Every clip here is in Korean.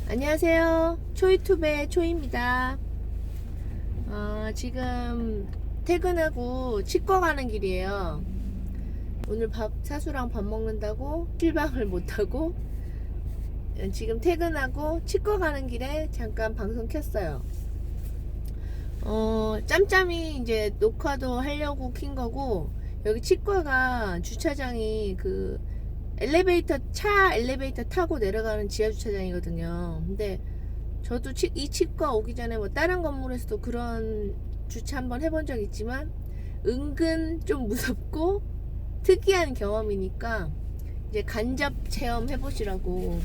안녕하세요. 초이투베 초이입니다. 지금 퇴근하고 치과 가는 길이에요. 오늘 사수랑 밥 먹는다고 출방을 못하고 지금 퇴근하고 치과 가는 길에 잠깐 방송 켰어요. 짬짬이 이제 녹화도 하려고 킨 거고, 여기 치과가 주차장이 차 엘리베이터 타고 내려가는 지하 주차장이거든요. 근데 저도 이 치과 오기 전에 뭐 다른 건물에서도 그런 주차 한번 해본 적 있지만 은근 좀 무섭고 특이한 경험이니까 이제 간접 체험 해보시라고,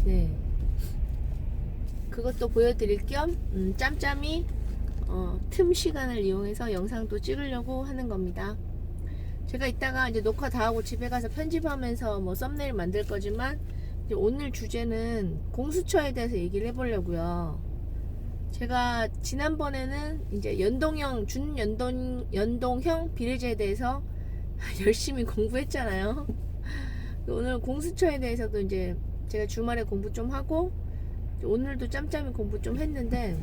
네, 그것도 보여드릴 겸 짬짬이 틈 시간을 이용해서 영상도 찍으려고 하는 겁니다. 제가 이따가 이제 녹화 다 하고 집에 가서 편집하면서 뭐 썸네일 만들 거지만, 이제 오늘 주제는 공수처에 대해서 얘기를 해보려고요. 제가 지난번에는 이제 연동형 비례제에 대해서 열심히 공부했잖아요. 오늘 공수처에 대해서도 이제 제가 주말에 공부 좀 하고, 오늘도 짬짬이 공부 좀 했는데,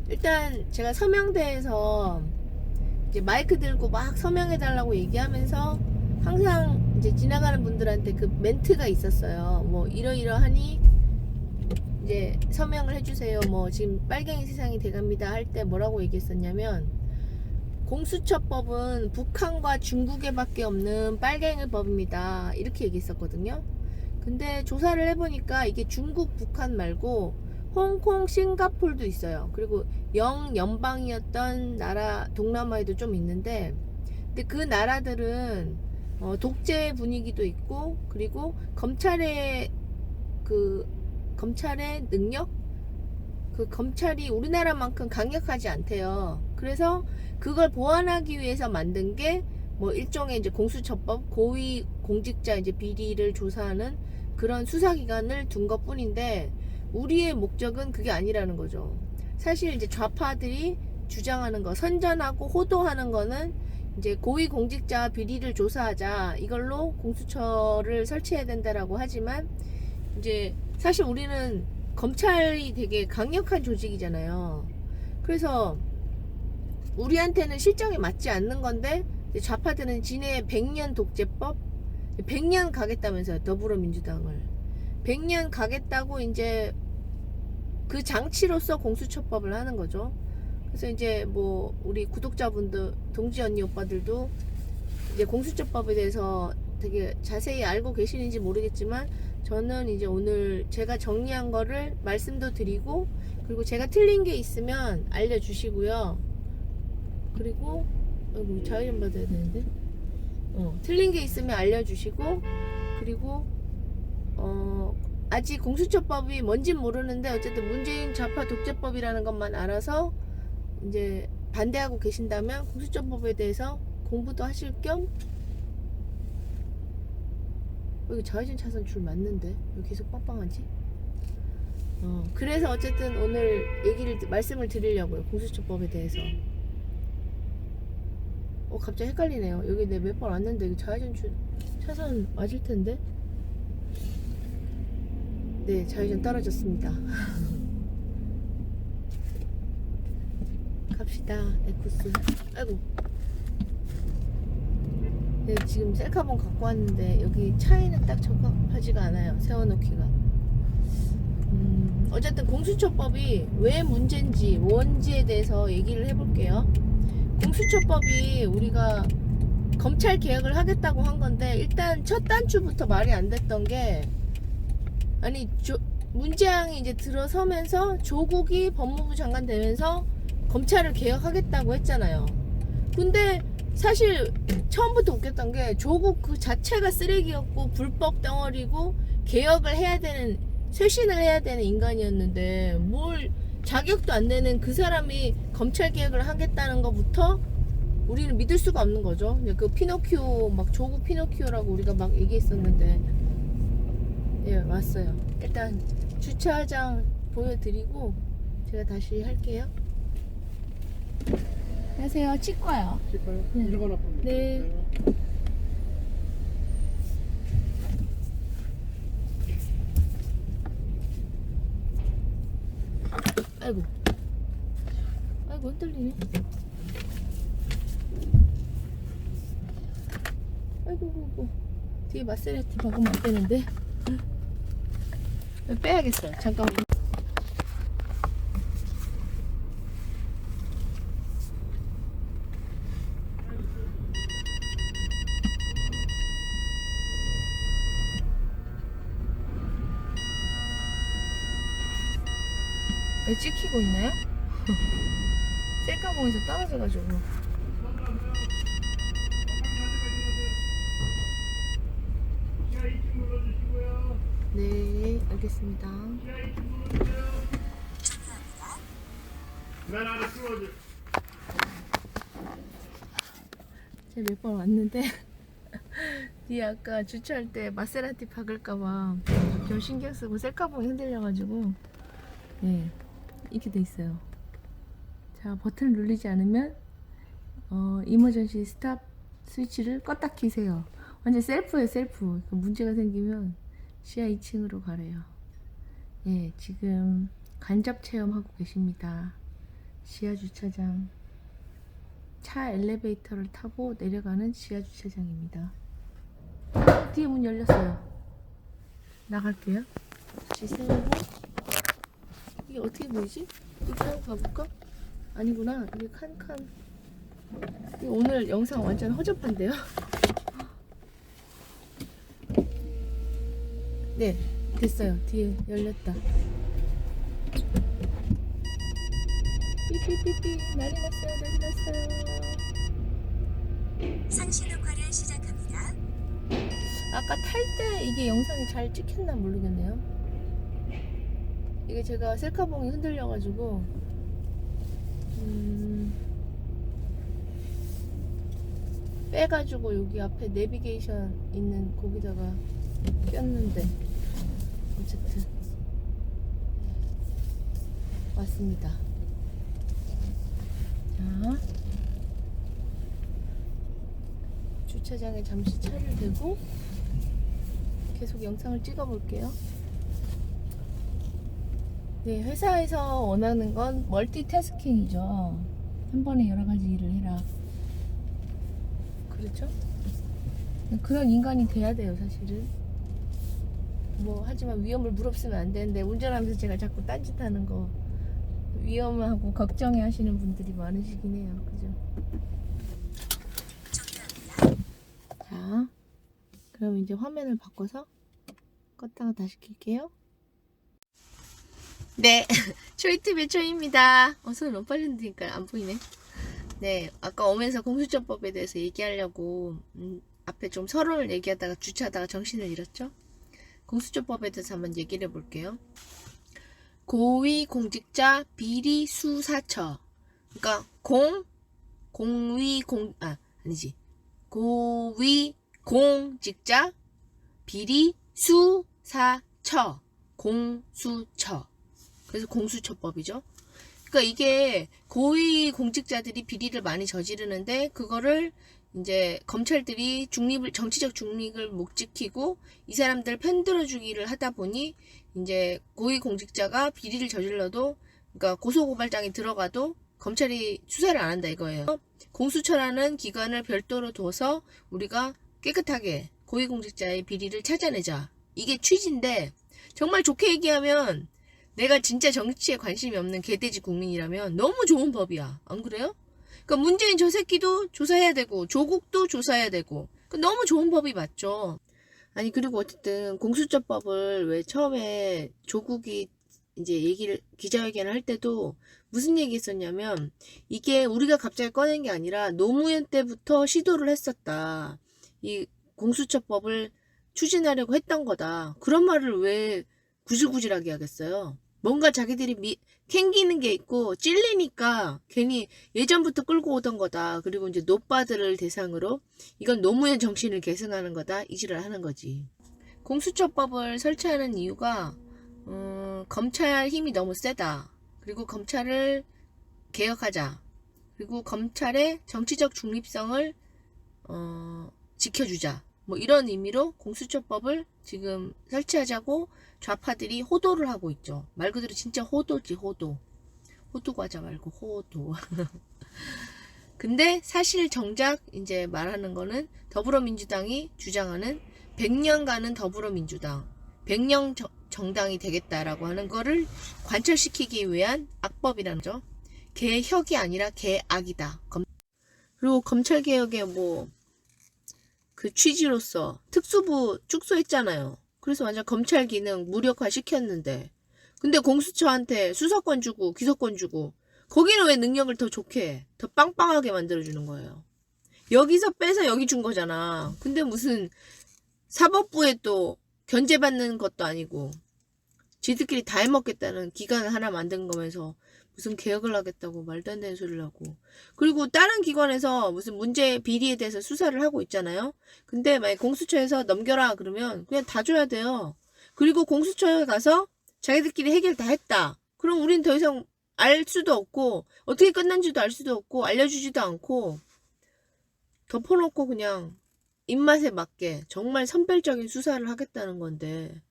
일단 제가 서명대에서 이제 마이크 들고 막 서명해달라고 얘기하면서 항상 이제 지나가는 분들한테 그 멘트가 있었어요. 뭐 이러이러하니 이제 서명을 해주세요. 뭐 지금 빨갱이 세상이 돼갑니다 할 때 뭐라고 얘기했었냐면, 공수처법은 북한과 중국에 밖에 없는 빨갱이 법입니다, 이렇게 얘기했었거든요. 근데 조사를 해보니까 이게 중국, 북한 말고 홍콩, 싱가폴도 있어요. 그리고 영연방이었던 나라 동남아에도 좀 있는데, 근데 그 나라들은 독재 분위기도 있고, 그리고 검찰의 능력, 검찰이 우리나라만큼 강력하지 않대요. 그래서 그걸 보완하기 위해서 만든 게 뭐 일종의 이제 공수처법, 고위 공직자 이제 비리를 조사하는 그런 수사기관을 둔 것뿐인데, 우리의 목적은 그게 아니라는 거죠. 사실 이제 좌파들이 주장하는 거, 선전하고 호도하는 거는 이제 고위공직자 비리를 조사하자, 이걸로 공수처를 설치해야 된다라고 하지만, 이제 사실 우리는 검찰이 되게 강력한 조직이잖아요. 그래서 우리한테는 실정에 맞지 않는 건데, 좌파들은 지네 100년 독재법, 100년 가겠다면서요. 더불어민주당을 100년 가겠다고 이제 그 장치로서 공수처법을 하는 거죠. 그래서 이제 뭐 우리 구독자분들, 동지 언니 오빠들도 이제 공수처법에 대해서 되게 자세히 알고 계시는지 모르겠지만, 저는 이제 오늘 제가 정리한 거를 말씀도 드리고, 그리고 제가 틀린 게 있으면 알려주시고요. 그리고 자유 좀 받아야 되는데, 틀린 게 있으면 알려주시고, 그리고 아직 공수처법이 뭔진 모르는데 어쨌든 문재인 좌파 독재법이라는 것만 알아서 이제 반대하고 계신다면 공수처법에 대해서 공부도 하실 겸, 여기 좌회전 차선 줄 맞는데 왜 계속 빵빵하지? 그래서 어쨌든 오늘 말씀을 드리려고요. 공수처법에 대해서. 갑자기 헷갈리네요. 여기 내 몇 번 왔는데 여기 좌회전 차선 맞을 텐데. 네, 좌회전 떨어졌습니다. 갑시다. 에쿠스. 아이고. 네, 지금 셀카봉 갖고 왔는데 여기 차에는 딱 적합하지가 않아요, 세워놓기가. 어쨌든 공수처법이 왜 문제인지, 뭔지에 대해서 얘기를 해볼게요. 공수처법이 우리가 검찰 개혁을 하겠다고 한 건데, 일단 첫 단추부터 말이 안 됐던 게, 아니 문재양이 이제 들어서면서 조국이 법무부 장관 되면서 검찰을 개혁하겠다고 했잖아요. 근데 사실 처음부터 웃겼던 게, 조국 그 자체가 쓰레기였고 불법 덩어리고 개혁을 해야 되는, 쇄신을 해야 되는 인간이었는데, 뭘 자격도 안 되는 그 사람이 검찰 개혁을 하겠다는 것부터 우리는 믿을 수가 없는 거죠. 그 피노키오, 막 조국 피노키오라고 우리가 막 얘기했었는데, 예, 왔어요. 일단 주차장 보여드리고 제가 다시 할게요. 안녕하세요. 치과요. 치과요? 네. 일어나 봅니다. 네. 아이고 아이고 흔들리네. 아이고 뒤에 마세라티 박으면 안 되는데. 빼야겠어요. 잠깐만. 왜 찍히고 있나요? 셀카봉에서 떨어져가지고. 네, 알겠습니다. 제가 몇 번 왔는데 뒤에 아까 주차할 때 마세라티 박을까봐 좀 신경 쓰고 셀카봉이 흔들려가지고 네 이렇게 돼 있어요. 자, 버튼을 누르지 않으면 이머전시 스탑 스위치를 껐다 키세요. 완전 셀프예요, 셀프. 문제가 생기면 지하 2층으로 가래요. 예, 지금 간접 체험하고 계십니다. 지하 주차장. 차 엘리베이터를 타고 내려가는 지하 주차장입니다. 뒤에 문 열렸어요. 나갈게요. 다시 세우고. 이게 어떻게 보이지? 이렇게 한번 가볼까? 아니구나. 이게 칸칸. 오늘 영상 완전 허접한데요? 네, 됐어요. 뒤에 열렸다. 삐삐삐삐. 난리 났어요, 난리 났어요. 상신 녹화를 시작합니다. 아까 탈 때 이게 영상이 잘 찍혔나 모르겠네요. 이게 제가 셀카봉이 흔들려가지고 빼가지고 여기 앞에 내비게이션 있는 거기다가 꼈는데 어쨌든 왔습니다. 자, 주차장에 잠시 차를 대고 계속 영상을 찍어 볼게요. 네, 회사에서 원하는 건 멀티태스킹이죠. 한 번에 여러 가지 일을 해라. 그렇죠? 그런 인간이 돼야 돼요, 사실은. 뭐 하지만 위험을 무릅쓰면 안 되는데 운전하면서 제가 자꾸 딴짓하는 거 위험하고 걱정해 하시는 분들이 많으시긴 해요. 그죠? 자, 그럼 이제 화면을 바꿔서 껐다가 다시 켤게요. 네, 초이트의 초이입니다. 손을 너무 빨리 흔드니까 안 보이네. 네, 아까 오면서 공수처법에 대해서 얘기하려고 앞에 좀 서론을 얘기하다가 주차하다가 정신을 잃었죠. 공수처법에 대해서 한번 얘기를 해볼게요. 고위공직자 비리수사처. 그러니까 고위공직자 비리수사처. 공수처. 그래서 공수처법이죠. 그러니까 이게 고위공직자들이 비리를 많이 저지르는데 그거를 이제 검찰들이 정치적 중립을 못 지키고 이 사람들 편들어 주기를 하다 보니 이제 고위공직자가 비리를 저질러도 그러니까 고소고발장이 들어가도 검찰이 수사를 안 한다 이거예요. 공수처라는 기관을 별도로 둬서 우리가 깨끗하게 고위공직자의 비리를 찾아내자. 이게 취지인데 정말 좋게 얘기하면 내가 진짜 정치에 관심이 없는 개돼지 국민이라면 너무 좋은 법이야. 안 그래요? 그러니까 문재인 저 새끼도 조사해야 되고 조국도 조사해야 되고 너무 좋은 법이 맞죠. 아니 그리고 어쨌든 공수처법을 왜 처음에 조국이 이제 기자회견을 할 때도 무슨 얘기 했었냐면 이게 우리가 갑자기 꺼낸 게 아니라 노무현 때부터 시도를 했었다. 이 공수처법을 추진하려고 했던 거다. 그런 말을 왜 구질구질하게 하겠어요. 뭔가 자기들이 캥기는 게 있고 찔리니까 괜히 예전부터 끌고 오던 거다. 그리고 이제 노빠들을 대상으로 이건 노무현 정신을 계승하는 거다. 이 지랄 하는 거지. 공수처법을 설치하는 이유가 검찰 힘이 너무 세다. 그리고 검찰을 개혁하자. 그리고 검찰의 정치적 중립성을 지켜주자. 뭐 이런 의미로 공수처법을 지금 설치하자고 좌파들이 호도를 하고 있죠. 말 그대로 진짜 호도지, 호도. 호두 과자 말고 호두. 근데 사실 정작 이제 말하는 거는 더불어민주당이 주장하는 100년간은 더불어민주당, 100년 정당이 되겠다라고 하는 거를 관철시키기 위한 악법이라는 거죠. 개혁이 아니라 개악이다. 그리고 검찰개혁의 뭐 그 취지로서 특수부 축소했잖아요. 그래서 완전 검찰 기능 무력화 시켰는데, 근데 공수처한테 수사권 주고 기소권 주고 거기는 왜 능력을 더 좋게 해? 더 빵빵하게 만들어주는 거예요. 여기서 빼서 여기 준 거잖아. 근데 무슨 사법부에 또 견제받는 것도 아니고 지들끼리 다 해먹겠다는 기관을 하나 만든 거면서 무슨 개혁을 하겠다고 말도 안 되는 소리를 하고. 그리고 다른 기관에서 무슨 문제 비리에 대해서 수사를 하고 있잖아요. 근데 만약 공수처에서 넘겨라 그러면 그냥 다 줘야 돼요. 그리고 공수처에 가서 자기들끼리 해결 다 했다. 그럼 우린 더 이상 알 수도 없고 어떻게 끝난지도 알 수도 없고 알려주지도 않고 덮어놓고 그냥 입맛에 맞게 정말 선별적인 수사를 하겠다는 건데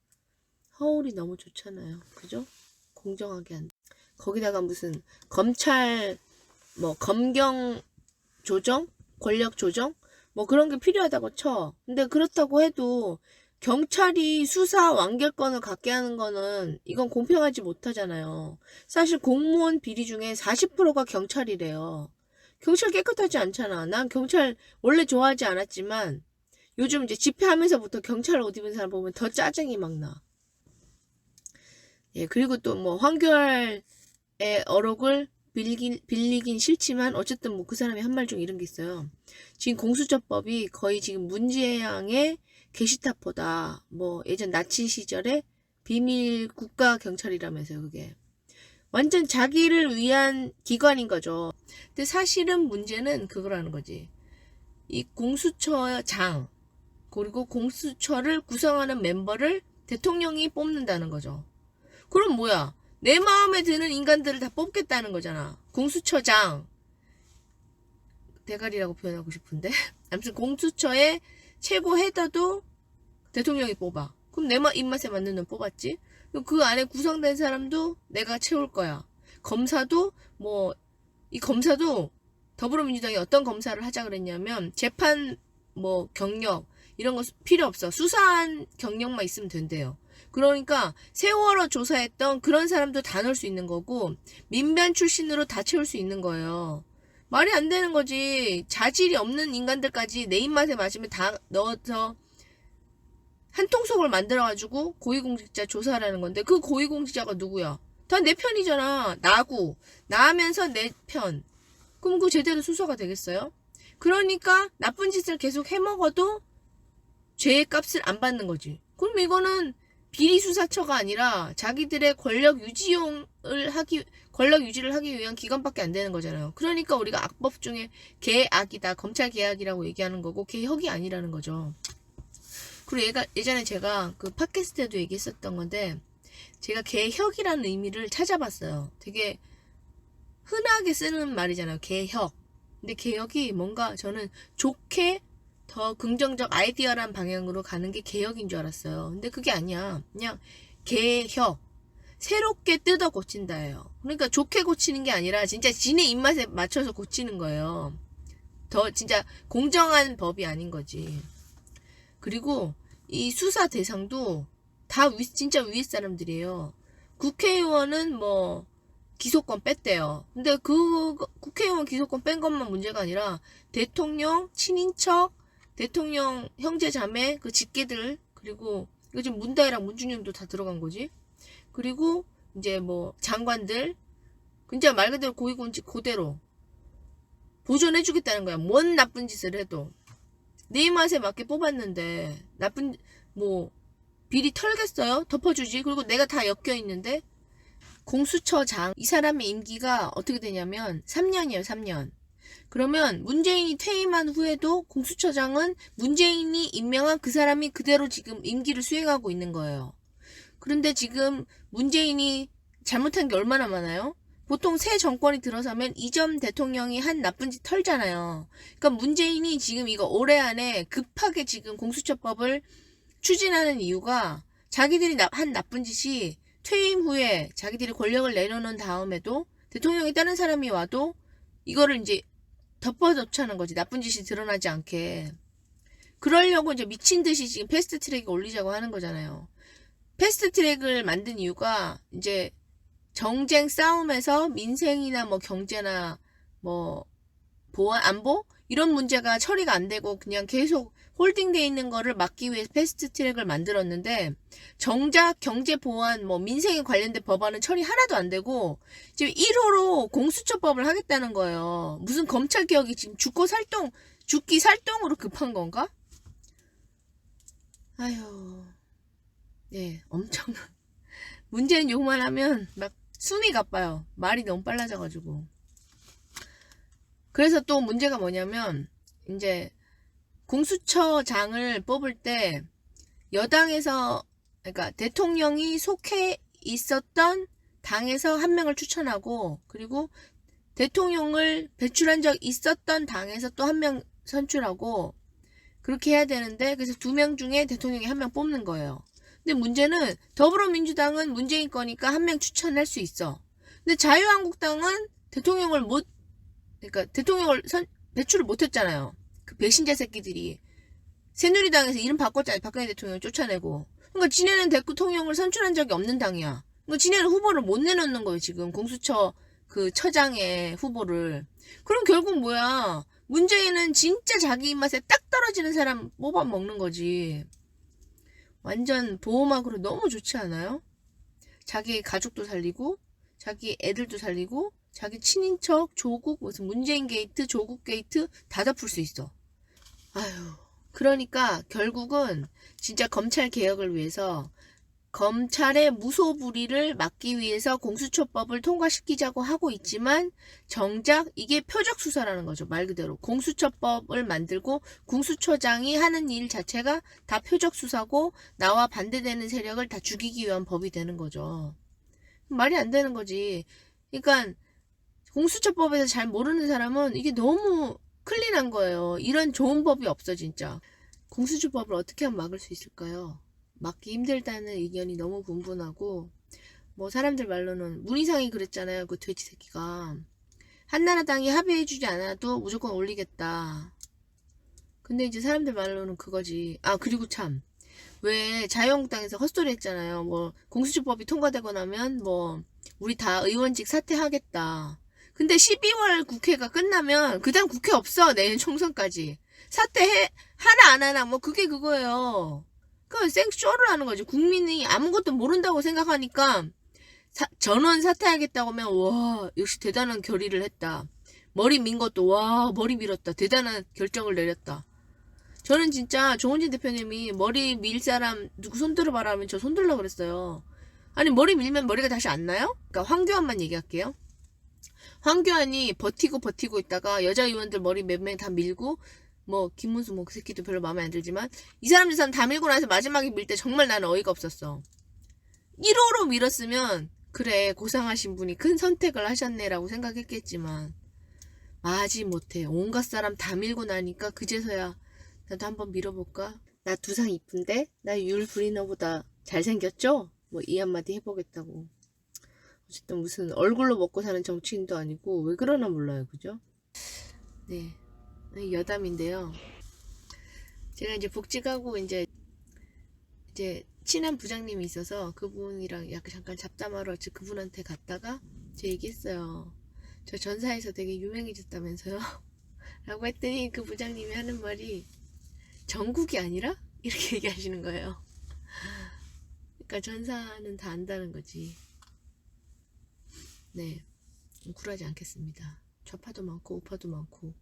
허울이 너무 좋잖아요. 그죠? 공정하게 한다. 거기다가 무슨 검찰 뭐 검경 조정? 권력 조정? 뭐 그런 게 필요하다고 쳐. 근데 그렇다고 해도 경찰이 수사 완결권을 갖게 하는 거는 이건 공평하지 못하잖아요. 사실 공무원 비리 중에 40%가 경찰이래요. 경찰 깨끗하지 않잖아. 난 경찰 원래 좋아하지 않았지만 요즘 이제 집회하면서부터 경찰 옷 입은 사람 보면 더 짜증이 막 나. 예, 그리고 또 뭐 황교안의 어록을 빌리긴 싫지만 어쨌든 뭐 그 사람이 한 말 중 이런 게 있어요. 지금 공수처법이 거의 지금 문재양의 게시타포다. 뭐 예전 나치 시절에 비밀 국가 경찰이라면서요. 그게 완전 자기를 위한 기관인 거죠. 근데 사실은 문제는 그거라는 거지. 이 공수처장 그리고 공수처를 구성하는 멤버를 대통령이 뽑는다는 거죠. 그럼 뭐야? 내 마음에 드는 인간들을 다 뽑겠다는 거잖아. 공수처장 대가리라고 표현하고 싶은데 아무튼 공수처의 최고 헤더도 대통령이 뽑아. 그럼 내 입맛에 맞는 놈 뽑았지. 그 안에 구성된 사람도 내가 채울 거야. 검사도 뭐 이 검사도 더불어민주당이 어떤 검사를 하자 그랬냐면 재판 뭐 경력 이런 거 필요 없어. 수사한 경력만 있으면 된대요. 그러니까 세월호 조사했던 그런 사람도 다 넣을 수 있는 거고 민변 출신으로 다 채울 수 있는 거예요. 말이 안 되는 거지. 자질이 없는 인간들까지 내 입맛에 맞으면 다 넣어서 한 통속을 만들어가지고 고위공직자 조사하라는 건데 그 고위공직자가 누구야? 다 내 편이잖아. 나하면서 내 편. 그럼 그 제대로 수사가 되겠어요? 그러니까 나쁜 짓을 계속 해먹어도 죄의 값을 안 받는 거지. 그럼 이거는 비리수사처가 아니라 자기들의 권력 유지를 하기 위한 기관밖에 안 되는 거잖아요. 그러니까 우리가 악법 중에 개악이다, 검찰 개악이라고 얘기하는 거고 개혁이 아니라는 거죠. 그리고 예전에 제가 그 팟캐스트에도 얘기했었던 건데 제가 개혁이라는 의미를 찾아봤어요. 되게 흔하게 쓰는 말이잖아요. 개혁. 근데 개혁이 뭔가 저는 좋게 더 긍정적 아이디어란 방향으로 가는 게 개혁인 줄 알았어요. 근데 그게 아니야. 그냥 개혁. 새롭게 뜯어 고친다예요. 그러니까 좋게 고치는 게 아니라 진짜 지네 입맛에 맞춰서 고치는 거예요. 더 진짜 공정한 법이 아닌 거지. 그리고 이 수사 대상도 다 진짜 위에 사람들이에요. 국회의원은 뭐 기소권 뺐대요. 근데 그 국회의원 기소권 뺀 것만 문제가 아니라 대통령, 친인척, 대통령 형제 자매 그 직계들 그리고 이거 지금 문다혜랑 문준영도 다 들어간 거지. 그리고 이제 뭐 장관들 진짜 말 그대로 고위공직 그대로 보존해주겠다는 거야. 뭔 나쁜 짓을 해도 내 입맛에 맞게 뽑았는데 나쁜 뭐 비리 털겠어요? 덮어주지. 그리고 내가 다 엮여 있는데 공수처장 이 사람의 임기가 어떻게 되냐면 3년이에요. 3년. 그러면 문재인이 퇴임한 후에도 공수처장은 문재인이 임명한 그 사람이 그대로 지금 임기를 수행하고 있는 거예요. 그런데 지금 문재인이 잘못한 게 얼마나 많아요? 보통 새 정권이 들어서면 이전 대통령이 한 나쁜 짓 털잖아요. 그러니까 문재인이 지금 이거 올해 안에 급하게 지금 공수처법을 추진하는 이유가 자기들이 한 나쁜 짓이 퇴임 후에 자기들이 권력을 내려놓은 다음에도 대통령이 다른 사람이 와도 이거를 이제 덮어놓자는 거지. 나쁜 짓이 드러나지 않게. 그러려고 이제 미친 듯이 지금 패스트 트랙에 올리자고 하는 거잖아요. 패스트 트랙을 만든 이유가 이제 정쟁 싸움에서 민생이나 뭐 경제나 뭐 보안, 안보? 이런 문제가 처리가 안 되고 그냥 계속 홀딩돼 있는 거를 막기 위해 패스트 트랙을 만들었는데 정작 경제 보안, 뭐 민생에 관련된 법안은 처리 하나도 안 되고 지금 1호로 공수처법을 하겠다는 거예요. 무슨 검찰 개혁이 지금 죽기 살동으로 급한 건가? 아휴, 네, 엄청난. 문제는 욕만 하면 막 숨이 가빠요. 말이 너무 빨라져가지고. 그래서 또 문제가 뭐냐면 이제 공수처장을 뽑을 때 여당에서 그러니까 대통령이 속해 있었던 당에서 한 명을 추천하고 그리고 대통령을 배출한 적 있었던 당에서 또 한 명 선출하고 그렇게 해야 되는데 그래서 2명 중에 대통령이 한 명 뽑는 거예요. 근데 문제는 더불어민주당은 문재인 거니까 한 명 추천할 수 있어. 근데 자유한국당은 그러니까 대통령을 배출을 못했잖아요. 그 배신자 새끼들이 새누리당에서 이름 바꿨잖아요. 박근혜 대통령을 쫓아내고. 그러니까 지네는 대통령을 선출한 적이 없는 당이야. 그러니까 지네는 후보를 못 내놓는 거예요. 지금 공수처 그 처장의 후보를. 그럼 결국 뭐야? 문재인은 진짜 자기 입맛에 딱 떨어지는 사람 뽑아 먹는 거지. 완전 보호막으로 너무 좋지 않아요? 자기 가족도 살리고 자기 애들도 살리고 자기 친인척, 조국, 무슨 문재인 게이트, 조국 게이트 다 덮을 수 있어. 아휴. 그러니까 결국은 진짜 검찰 개혁을 위해서 검찰의 무소불위를 막기 위해서 공수처법을 통과시키자고 하고 있지만 정작 이게 표적 수사라는 거죠. 말 그대로 공수처법을 만들고 공수처장이 하는 일 자체가 다 표적 수사고 나와 반대되는 세력을 다 죽이기 위한 법이 되는 거죠. 말이 안 되는 거지. 그러니까 공수처법에서 잘 모르는 사람은 이게 너무 클린한 거예요. 이런 좋은 법이 없어 진짜. 공수처법을 어떻게 하면 막을 수 있을까요? 막기 힘들다는 의견이 너무 분분하고 뭐 사람들 말로는 문희상이 그랬잖아요. 그 돼지 새끼가 한나라당이 합의해주지 않아도 무조건 올리겠다. 근데 이제 사람들 말로는 그거지. 아 그리고 참 왜 자유한국당에서 헛소리 했잖아요. 뭐 공수처법이 통과되고 나면 뭐 우리 다 의원직 사퇴하겠다. 근데 12월 국회가 끝나면 그 다음 국회 없어. 내년 총선까지. 하나 안 하나 뭐 그게 그거예요. 그 생쇼를 하는 거지. 국민이 아무것도 모른다고 생각하니까 전원 사퇴하겠다고 하면 와 역시 대단한 결의를 했다. 머리 민 것도 와 머리 밀었다. 대단한 결정을 내렸다. 저는 진짜 조은진 대표님이 머리 밀 사람 누구 손 들어봐라 하면 저 손 들려고 그랬어요. 아니 머리 밀면 머리가 다시 안 나요? 그러니까 황교안만 얘기할게요. 황교안이 버티고 있다가 여자 의원들 머리 몇 명 다 밀고 뭐 김문수 뭐 그 새끼도 별로 마음에 안 들지만 이 사람 다 밀고 나서 마지막에 밀 때 정말 나는 어이가 없었어. 1호로 밀었으면 그래 고상하신 분이 큰 선택을 하셨네라고 생각했겠지만 마지못해 온갖 사람 다 밀고 나니까 그제서야 나도 한번 밀어볼까? 나 두상 이쁜데? 나 율 브리너보다 잘생겼죠? 뭐 이 한마디 해보겠다고. 어쨌든 무슨 얼굴로 먹고 사는 정치인도 아니고 왜 그러나 몰라요. 그죠? 네. 여담인데요. 제가 이제 복직하고 이제 친한 부장님이 있어서 그분이랑 약간 잠깐 잡담하러 그분한테 갔다가 제 얘기했어요. 저 전사에서 되게 유명해졌다면서요? 라고 했더니 그 부장님이 하는 말이 전국이 아니라? 이렇게 얘기하시는 거예요. 그러니까 전사는 다 안다는 거지. 네. 굴하지 않겠습니다. 좌파도 많고 우파도 많고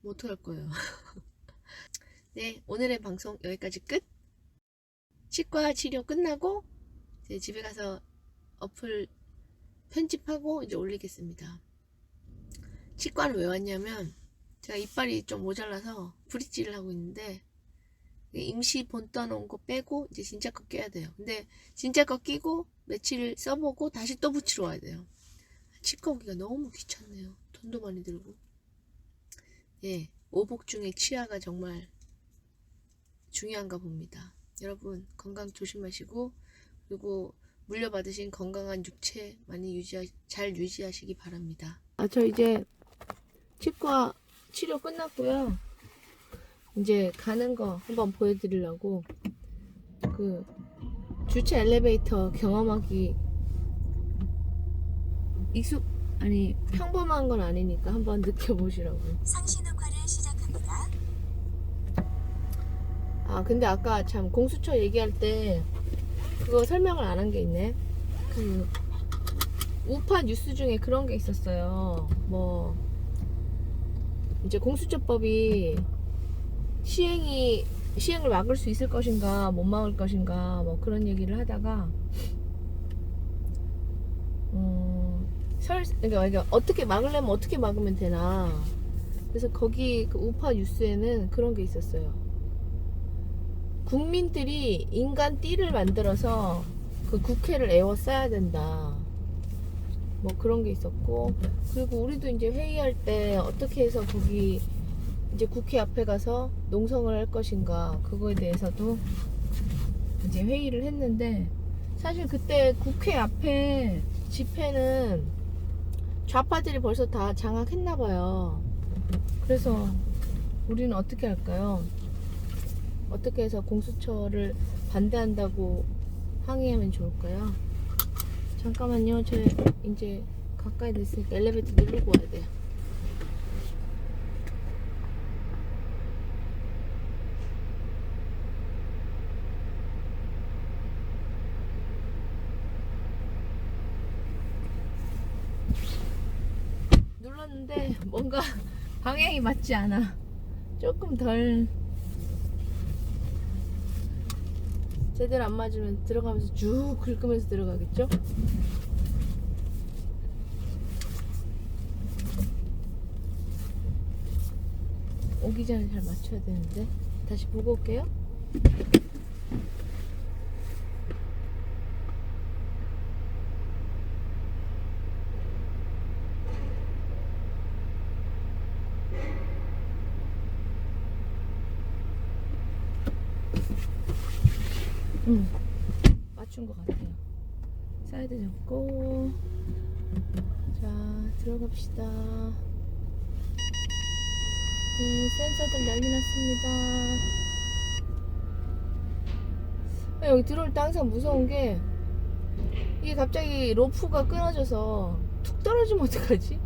뭐 어떡할 거예요. 네, 오늘의 방송 여기까지 끝. 치과 치료 끝나고 이제 집에 가서 어플 편집하고 이제 올리겠습니다. 치과를 왜 왔냐면 제가 이빨이 좀 모자라서 브릿지를 하고 있는데 임시 본 떠놓은 거 빼고 이제 진짜 거 껴야 돼요. 근데 진짜 거 끼고 며칠 써보고 다시 또 붙이러 와야 돼요. 치과 오기가 너무 귀찮네요. 돈도 많이 들고. 예, 오복 중에 치아가 정말 중요한가 봅니다. 여러분 건강 조심하시고 그리고 물려받으신 건강한 육체 많이 잘 유지하시기 바랍니다. 저 이제 치과 치료 끝났고요. 이제 가는 거 한번 보여드리려고 그 주차 엘리베이터 경험하기 평범한 건 아니니까 한번 느껴보시라고요. 상시 녹화를 시작합니다. 근데 아까 참 공수처 얘기할 때 그거 설명을 안 한 게 있네. 그 우파 뉴스 중에 그런 게 있었어요. 뭐 이제 공수처법이 시행을 막을 수 있을 것인가 못 막을 것인가 뭐 그런 얘기를 하다가 그러니까 어떻게 막으려면 어떻게 막으면 되나. 그래서 거기 그 우파 뉴스에는 그런 게 있었어요. 국민들이 인간 띠를 만들어서 그 국회를 에워싸야 된다. 뭐 그런 게 있었고, 그리고 우리도 이제 회의할 때 어떻게 해서 거기 이제 국회 앞에 가서 농성을 할 것인가, 그거에 대해서도 이제 회의를 했는데, 사실 그때 국회 앞에 집회는 좌파들이 벌써 다 장악했나 봐요. 그래서 우리는 어떻게 할까요? 어떻게 해서 공수처를 반대한다고 항의하면 좋을까요? 잠깐만요. 저 이제 가까이 됐으니까 엘리베이터 누르고 와야 돼요. 눌렀는데 뭔가 방향이 맞지 않아. 조금 덜 제대로 안 맞으면 들어가면서 쭉 긁으면서 들어가겠죠? 오기 전에 잘 맞춰야 되는데. 다시 보고 올게요. 맞춘 것 같아요. 사이드 잡고 자 들어갑시다. 네, 센서들 난리 났습니다. 여기 들어올 때 항상 무서운 게 이게 갑자기 로프가 끊어져서 툭 떨어지면 어떡하지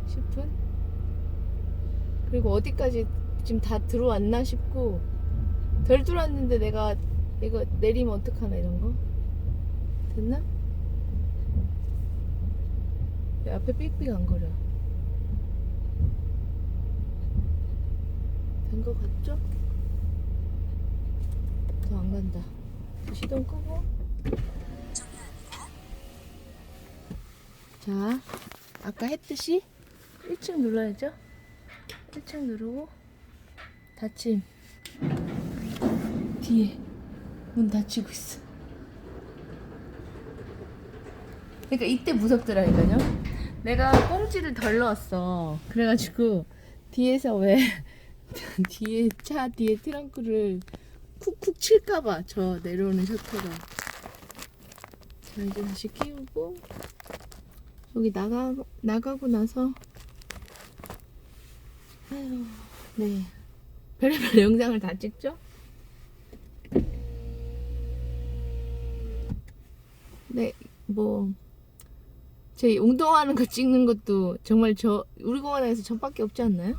싶은, 그리고 어디까지 지금 다 들어왔나 싶고, 덜 들어왔는데 내가 이거 내리면 어떡하나 이런 거. 됐나? 내 앞에 삑삑 안 거려. 된 거 같죠? 더 안 간다. 시동 끄고. 종료합니다. 자, 아까 했듯이 1층 눌러야죠. 1층 누르고 닫힘. 뒤에 문 닫히고 있어. 그러니까 이때 무섭더라니까요. 내가 꽁지를 덜 넣었어. 그래가지고 뒤에서 왜 뒤에 차 뒤에 트렁크를 쿡쿡 칠까봐, 저 내려오는 셔터가. 자, 이제 다시 끼우고 여기 나가고 나서 아유, 네, 별의별 영상을 다 찍죠. 네, 뭐 저희 운동하는 거 찍는 것도 정말 우리 공원에서 저밖에 없지 않나요?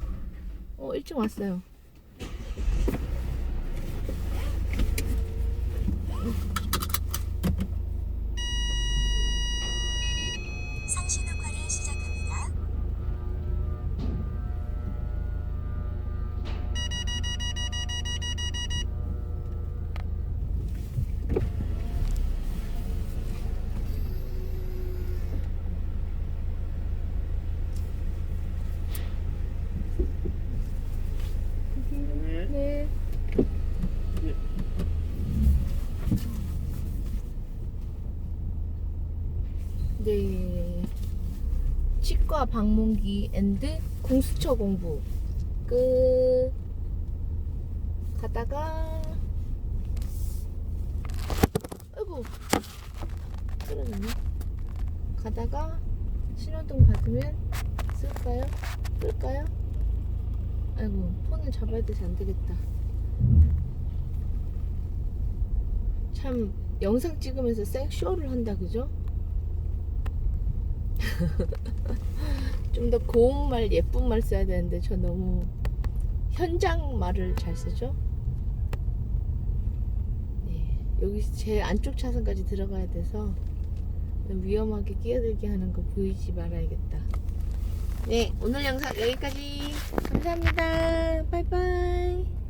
일찍 왔어요. 상시 녹화를 시작합니다. 네. 네. 치과 방문기 앤드 공수처 공부 끝. 가다가 아이고 있네. 가다가 신호등 받으면 쓸까요? 끌까요? 아이고, 폰을 잡아야 돼서 안 되겠다. 참 영상 찍으면서 생쇼를 한다, 그죠? 좀 더 고운 말, 예쁜 말 써야 되는데 저 너무 현장 말을 잘 쓰죠? 네, 여기 제 안쪽 차선까지 들어가야 돼서 위험하게 끼어들게 하는 거 보이지 말아야겠다. 네, 오늘 영상 여기까지. 감사합니다. 바이바이.